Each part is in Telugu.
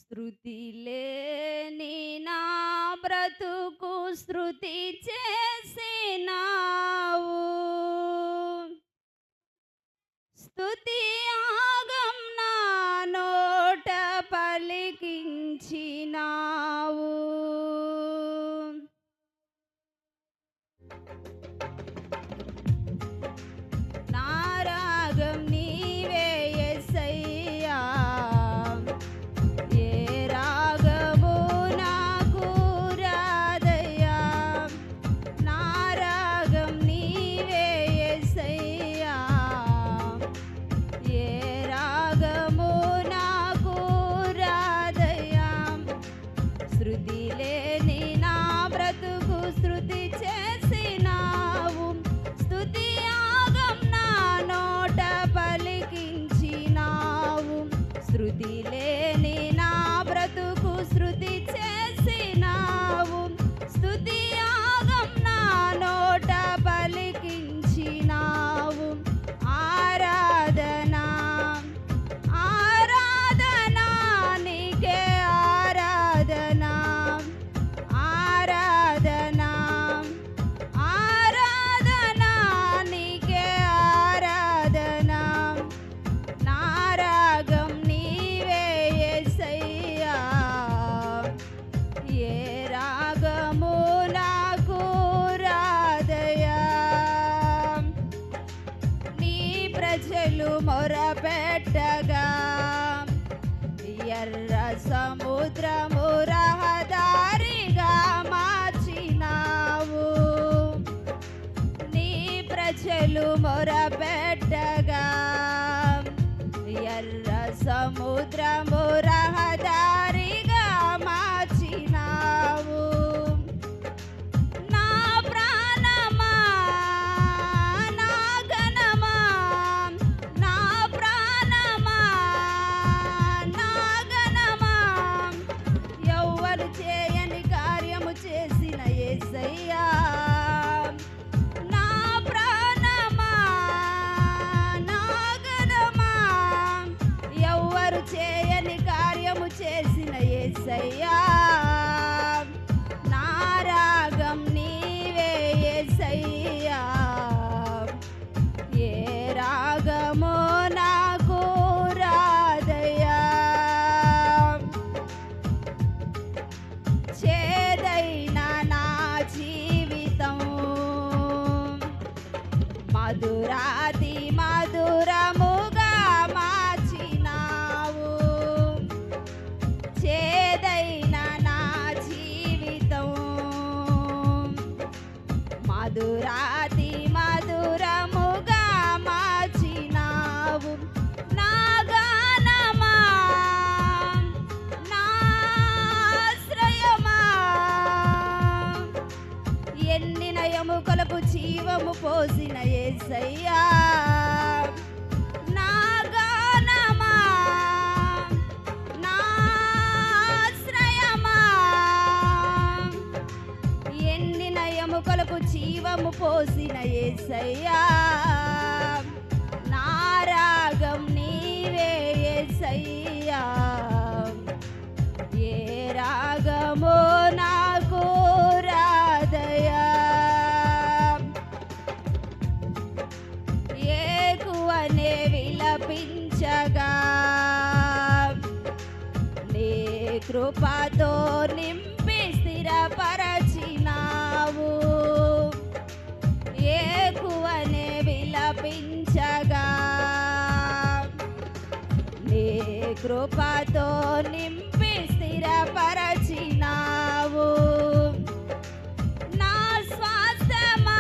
శృతి లేని నా బ్రతుకు శృతి చేసినావు. స్తుతి యాగం నా నోట పలికించినావు. నా రాగం నీవే యేసయ్యా. ఏ రాగము నాకు రాదయ్యా. నా రాగం నీవే యేసయ్యా. ఏ రాగము నాకు రాదయ్యా. శృతి లేని నా బ్రతుకు శృతి చేసినావు. స్తుతి యాగం నా నోట పలికించినావు. శృతి లేని నా బ్రతుకు శృతి చేసినావు. స్తుతి యాగం నా నోట పలికించినావు. ఆరాధనా ఆరాధనా నీకే ఆరాధనా. ఆరాధనా ఆరాధనా నీకే ఆరాధనా. నా రాగం నీవే యేసయ్యా. ఏ రాగము నాకు రాదయ్యా. నీ ప్రజలు మొరపెట్టగా ఎర్ర సముద్రము రహదారిగా మార్చినావు. నీ ప్రజలు మొరపెట్టగా ఎర్ర సముద్రము రహదారిగా మార్చినావు. నా ప్రాణమా నా ఘనమా. నా ప్రాణమా నా ఘనమా. ఎవ్వరు చేయని కార్యము చేసిన యేసయ్యా. నా ప్రాణమా నా ఘనమా. ఎవ్వరు చేయని కార్యము చేసిన యేసయ్యా. నా రాగం నీవే యేసయ్యా. ఏ రాగమో నాకు రాదయ్యా. చేదైన నా జీవితం మధురాతి మధురముగా మార్చినావు. చేదైన నా జీవితం మధురాతి మధురముగా మార్చినావు. నా గానమా నా ఆశ్రయమా. ఎండిన ఎముకలకు జీవము పోసిన యేసయ్యా. నా గానమా నా ఆశ్రయమా. ఎండిన ఎముకలకు జీవము పోసిన యేసయ్యా. నా రాగం నీవే యేసయ్యా. ఏ రాగమో నాకు రాదయ్యా. ఏకువనే విలపించగా నీ కృపతో నింపి స్థిరపరచినావు. ఏకువనే విలపించగా నీ కృపతో నింపి స్థిరపరచినావు. నా స్వాస్థ్యమా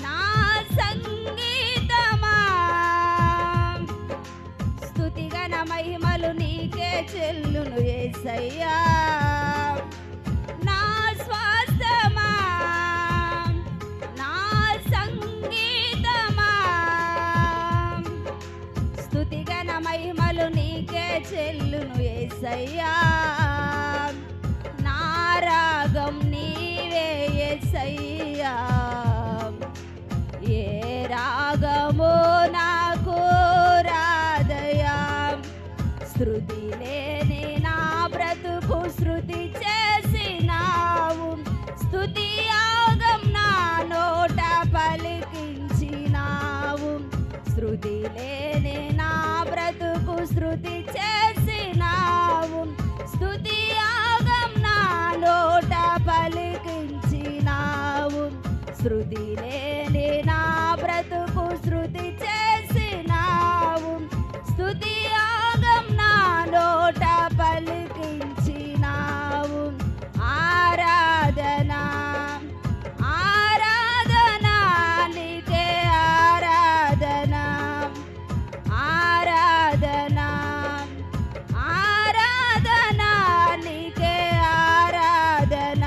నా సంగీతమా. స్తుతిగణ మహిమలు నీకే చెల్లును యేసయ్యా. నా స్వాస్థ్యమా నా సంగీతమా. స్తుతిగణ మహిమలు నీకే చెల్లును యేసయ్యా. నా రాగం నీవే యేసయ్యా. ఏ రాగమో నాకు రాదయ్యా. శృతి లే శృతి లేని నా బ్రతుకు శృతి చేసినావు, స్తుతి యాగం నా నోట పలికించినావు. శృతి లేని నా బ్రతుకు శృతి చేసినావు, స్తుతి యాగం నా నోట పలికించినావు. ఆరాధన ఆరాధన నీకే ఆరాధన, ఆరాధన ఆరాధన నీకే ఆరాధన.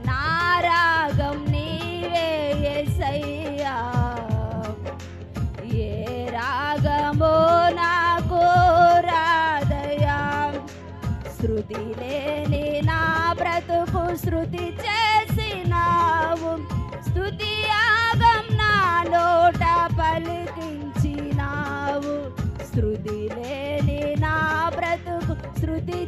నా రాగం నీవే యేసయ్యా, ఏ రాగమో నాకు రాదయా. శృతి లేని నా బ్రతుకు శృతి చేసినావు, స్తుతి యాగం నా నోట పలికించినావు. శృతి లేని నా బ్రతుకు శృతి